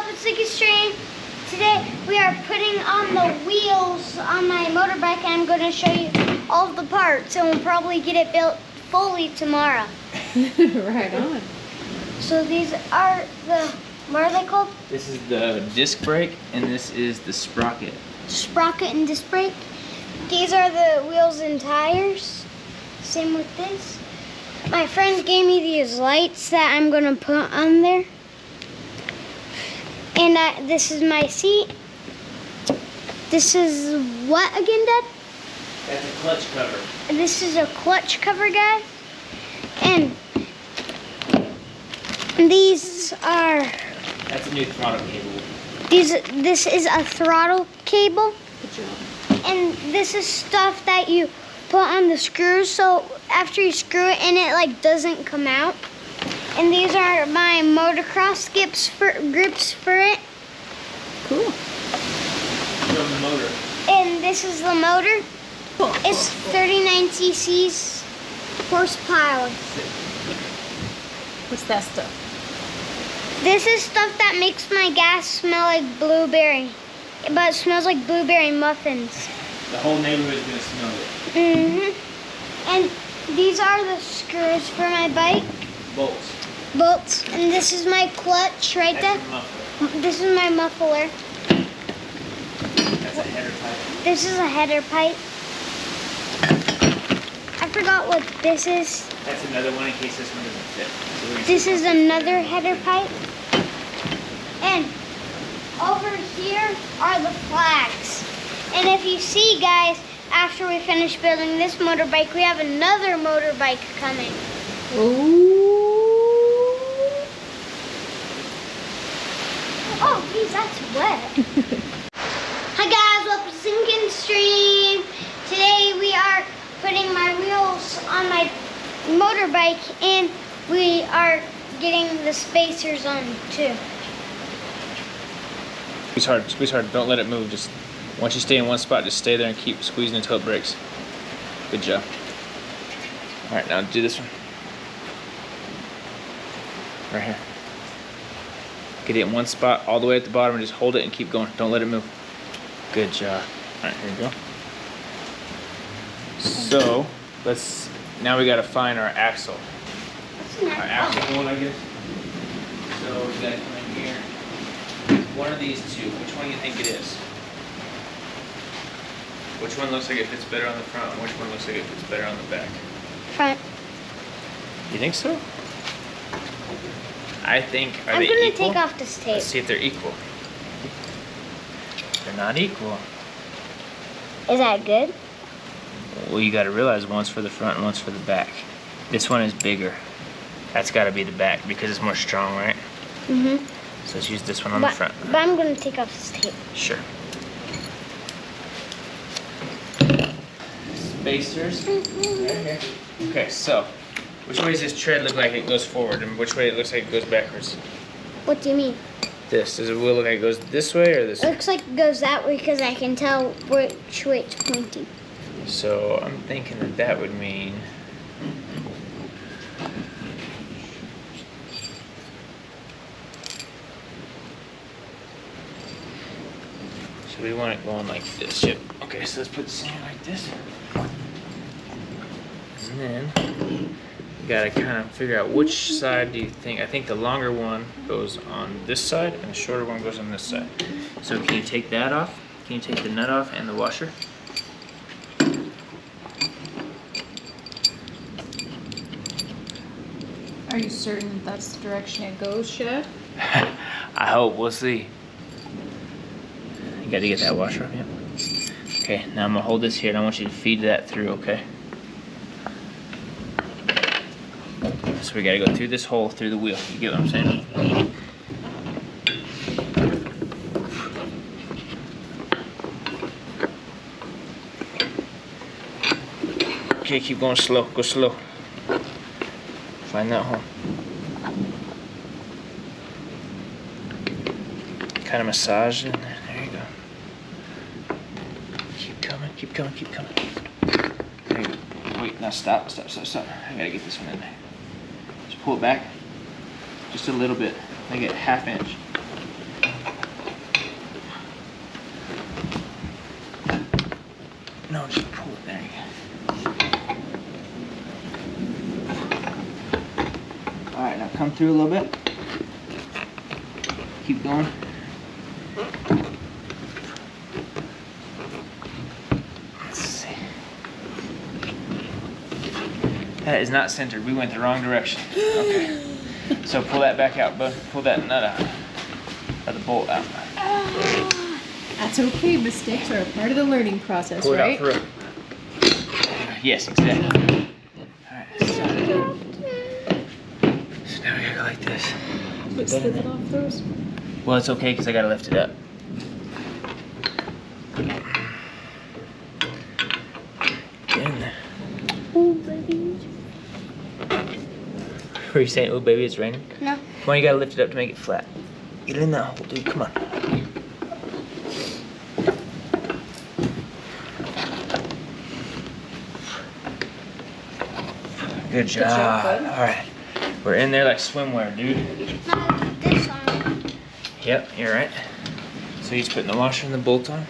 up? It's Licky Stream. Today we are putting on the wheels on my motorbike and I'm going to show you all of the parts and we'll probably get it built fully tomorrow. Right on. So these are the, what are they called? This is the disc brake and this is the sprocket. Sprocket and disc brake. These are the wheels and tires. Same with this. My friend gave me these lights that I'm going to put on there. And this is my seat. This is what again, Dad? That's a clutch cover. This is a clutch cover, guys. And these are... That's a new throttle cable. This is a throttle cable. Good job. And this is stuff that you put on the screws, so after you screw it in, it like doesn't come out. And these are my motocross grips for it. Cool. From the motor. And this is the motor. Cool. It's 39 cc's horsepower. What's that stuff? This is stuff that makes my gas smell like blueberry, but it smells like blueberry muffins. The whole neighborhood is gonna smell it. And these are the screws for my bike. Bolts. And this is my clutch right there. This is my muffler. That's a header pipe. This is a header pipe. I forgot what this is. That's another one in case this one doesn't fit. So This is another header pipe. And over here are the flags. And if you see, guys, after we finish building this motorbike, we have another motorbike coming. Ooh. Oh, geez, that's wet. Hi guys, welcome to Sinkin Stream. Today we are putting my wheels on my motorbike and we are getting the spacers on too. Squeeze hard, don't let it move. Just once you stay in one spot, just stay there and keep squeezing until it breaks. Good job. Alright, now do this one. Right here. Get it in one spot all the way at the bottom and just hold it and keep going. Don't let it move. Good job. Alright, here we go. So, now we gotta find our axle. Our axle hole, I guess. So we gotta come in here. One of these two. Which one do you think it is? Which one looks like it fits better on the front and which one looks like it fits better on the back? Front. You think so? I think, are I'm they gonna equal? take off this tape. Let's see if they're equal. They're not equal. Is that good? Well, you gotta realize one's for the front and one's for the back. This one is bigger. That's gotta be the back because it's more strong, right? Mm-hmm. So let's use this one on the front. But I'm gonna take off this tape. Sure. Spacers. Right here. Okay, so which way does this tread look like it goes forward and which way it looks like it goes backwards? What do you mean? This. Does it look like it goes this way or this It way? looks like it goes that way because I can tell which way it's pointing. So I'm thinking that that would mean so we want it going like this. Yep. Okay, so let's put this in here like this. And then you gotta kind of figure out which side do you think. I think the longer one goes on this side and the shorter one goes on this side. So can you take that off? Can you take the nut off and the washer? Are you certain that that's the direction it goes, Shad? I hope. We'll see. You got to get that washer off, yeah. Okay, now I'm gonna hold this here and I want you to feed that through, okay? So we gotta go through this hole, through the wheel. You get what I'm saying? Okay, keep going slow. Go slow. Find that hole. Kind of massage in there. There you go. Keep coming, keep coming, keep coming. There you go. Wait, now stop. I gotta get this one in there. Just pull it back. Just a little bit. Make it ½ inch. There you go. Alright, now come through a little bit. Keep going. Let's see. That is not centered. We went the wrong direction. Okay. So pull that back out, bud. Pull that nut out. Or the bolt out. That's okay. Mistakes are a part of the learning process, Pull it right? out through. Yes, exactly. Alright. So now we gotta go like this. But slip it off those. Well, it's okay because I gotta lift it up. Get in there. Ooh, baby. Were you saying, oh baby, it's raining? No. Come on, you gotta lift it up to make it flat. Get it in that hole, dude. Come on. Good job. bud. All right. We're in there like swimwear, dude. No, this one. Yep, you're right. So he's putting the washer and the bolt on.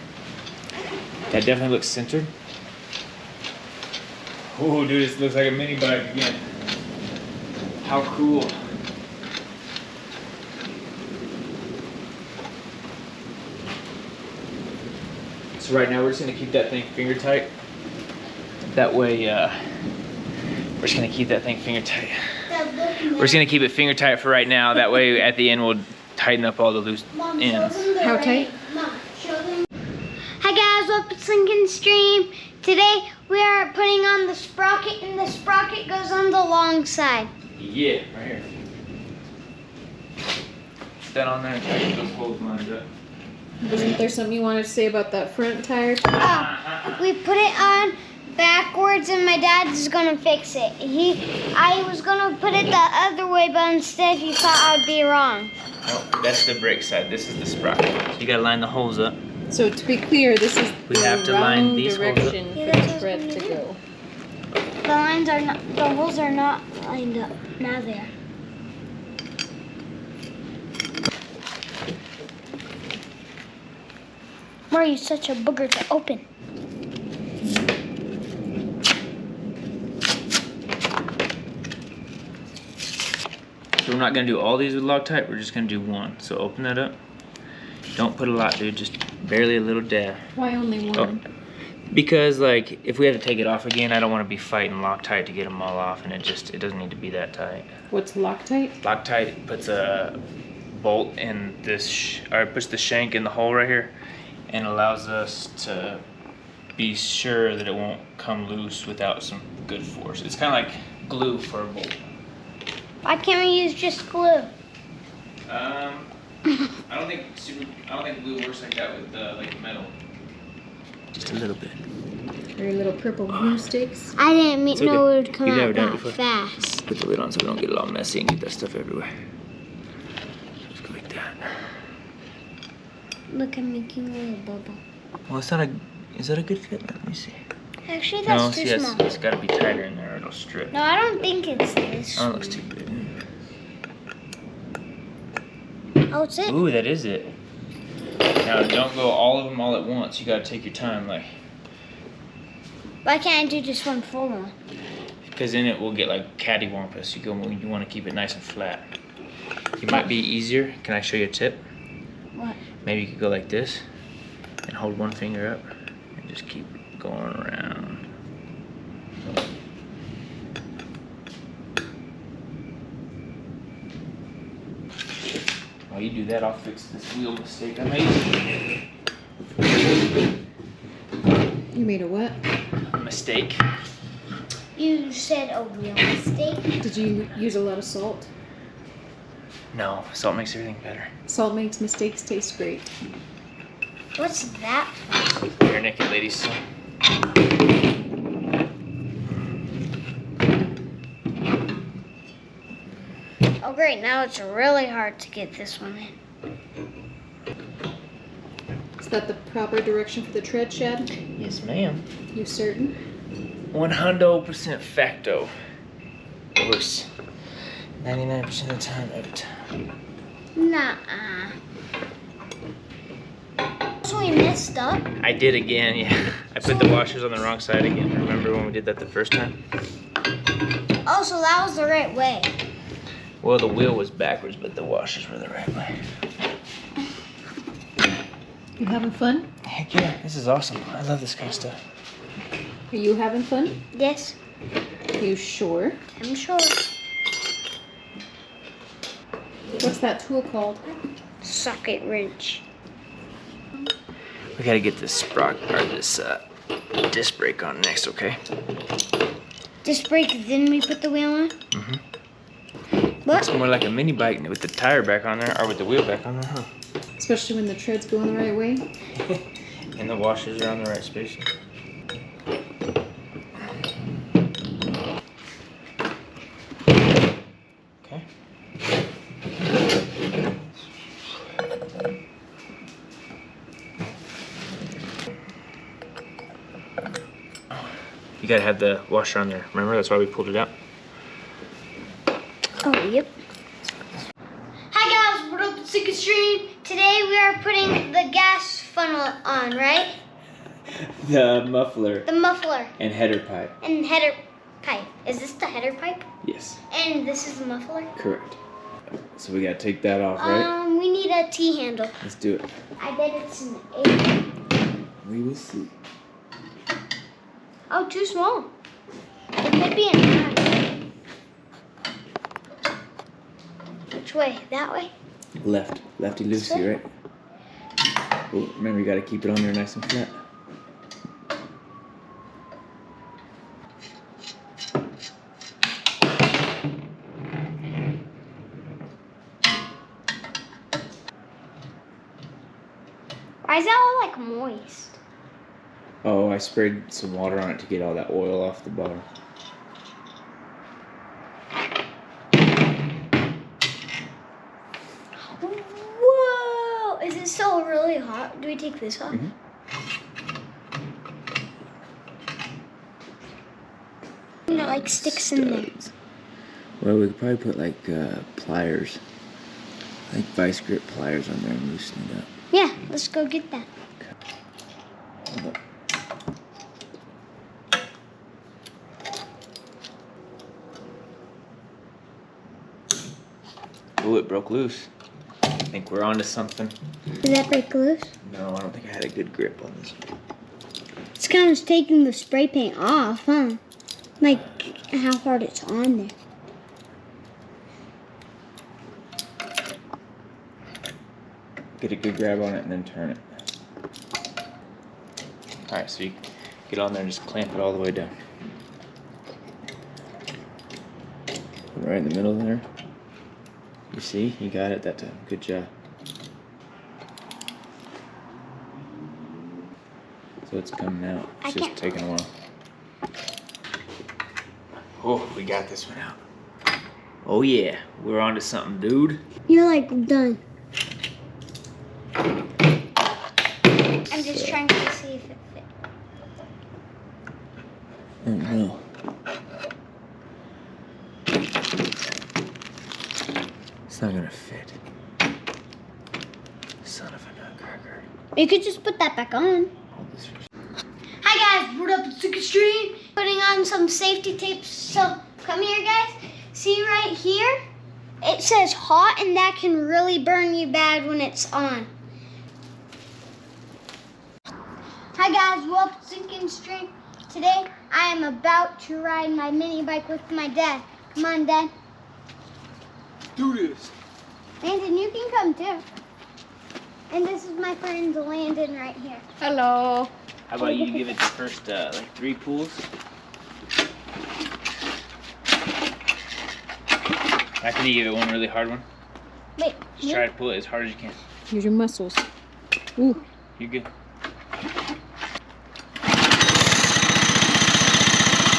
That definitely looks centered. Oh, dude, this looks like a mini bike again. How cool. So right now we're just gonna keep that thing finger tight. That way, we're just gonna keep that thing finger tight. We're just gonna keep it finger tight for right now. That way at the end we'll tighten up all the loose ends. How tight? Hi guys, welcome to Sinking Stream. Today we are putting on the sprocket, and the sprocket goes on the long side. Yeah, right here. Put that on there and try to get those holes lined up. Wasn't there something you wanted to say about that front tire? We put it on backwards, and my dad's gonna fix it. I was gonna put it the other way, but instead he thought I'd be wrong. No, that's the brake side. This is the sprocket. So you gotta line the holes up. So to be clear, this is We the have to line wrong these holes up. direction for Yeah, the that's thread what to we go. The holes are not lined up. Now they are. Why are you such a booger to open? So we're not gonna do all these with Loctite, we're just gonna do one. So open that up. Don't put a lot, dude, just barely a little dab. Why only one? Oh. Because like, if we have to take it off again, I don't wanna be fighting Loctite to get them all off, and it doesn't need to be that tight. What's Loctite? Loctite puts a bolt in this, or it puts the shank in the hole right here, and allows us to be sure that it won't come loose without some good force. It's kind of like glue for a bolt. Why can't we use just glue? I don't think glue works like that with like metal. Just a little bit. Your little purple glue sticks? I didn't It's know okay. it would come You've never out done it that before? fast. Put the lid on so we don't get it all messy and get that stuff everywhere. Just go like that. Look, I'm making a little bubble. Well, it's not a. Is that a good fit? Let me see. Actually, that's No, too see, small. it's got to be tighter in there or it'll strip. No, I don't think it's this. Oh, it looks too big. Oh, it's it. Ooh, that is it. Now, don't go all of them all at once. You got to take your time, like. Why can't I do just one full one? Because then it will get like cattywampus. You want to keep it nice and flat. It might be easier. Can I show you a tip? What? Maybe you could go like this and hold one finger up and just keep going around. While you do that, I'll fix this wheel mistake I made. You made a what? Mistake. You said a real mistake. Did you use a lot of salt? No, salt makes everything better. Salt makes mistakes taste great. What's that? Bare naked ladies. Oh, great. Now it's really hard to get this one in. Is that the proper direction for the tread, Shad? Yes, ma'am. You certain? 100% facto. Worse. 99% of the time, every time. Nuh-uh. So we messed up. I did again, yeah. I put the washers on the wrong side again. Remember when we did that the first time? Oh, so that was the right way. Well, the wheel was backwards, but the washers were the right way. You having fun? Heck yeah, this is awesome. I love this kind of stuff. Are you having fun? Yes, You sure? I'm sure. What's that tool called? Socket wrench. We gotta get this sprocket or this disc brake on next, okay? Disc brake, then we put the wheel on? Mm-hmm. What? It's more like a mini bike with the tire back on there, or with the wheel back on there, huh? Especially when the tread's going the right way. And the washers are on the right space. Okay. You gotta have the washer on there. Remember, that's why we pulled it out. Oh, yep. Hi guys, we're up at Second Stream. Today we are putting the gas funnel on, right? The muffler The muffler and header pipe. and header pipe. Is this the header pipe? Yes, And this is the muffler? correct. So we gotta take that off, right? We need a T-handle. Let's do it. I bet it's an 8. We will see. Oh, too small. It could be an 9. Which way? That way? Left. Lefty loosey, So- right? Oh, remember, you gotta keep it on there nice and flat. Why is that all like moist? Oh, I sprayed some water on it to get all that oil off the bottom. Whoa! Is it still really hot? Do we take this off? Mhm. You know, like sticks in there. Well, we could probably put like pliers, like vice grip pliers on there and loosen it up. Yeah, let's go get that. Hold up. Ooh, it broke loose. I think we're onto something. Did that break loose? No, I don't think I had a good grip on this one. It's kind of taking the spray paint off, huh? Like how hard it's on there. Get a good grab on it and then turn it. Alright, so you get on there and just clamp it all the way down. Right in the middle there. You see? You got it that time. Good job. So it's coming out. I It's just can't- taking a while. Oh, we got this one out. Oh yeah, we're onto something, dude. You're like done. I'm just trying to see if it fits. Oh no. It's not gonna fit. Son of a nutcracker. You could just put that back on. Hold this for Hi guys, we're up at Second Stream, putting on some safety tapes. So come here guys. See right here? It says hot and that can really burn you bad when it's on. Hi guys, we're up at Second Stream. Today I am about to ride my mini bike with my dad. Come on, Dad. do this. Landon, you can come too. And this is my friend Landon right here. Hello. How about you give it the first like 3 pulls? After you give it one really hard one, Wait, just try to pull it as hard as you can. Here's your muscles. Ooh. You're good.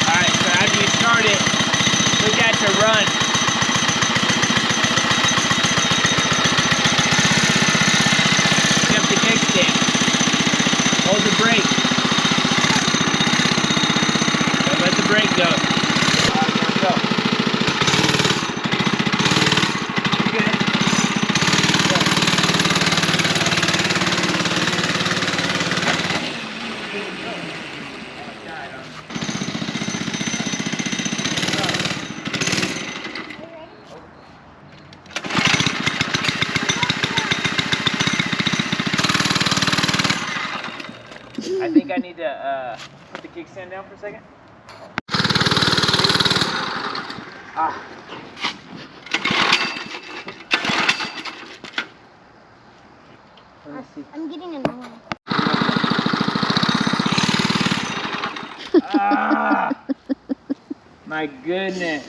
Alright, so after you start it, put that to run. Jump the kickstand. Hold the brake. Don't let the brake go. Alright, here we go. Good. Go. I need to put the kickstand down for a second. Ah. Let me see. I'm getting annoyed. Ah! My goodness.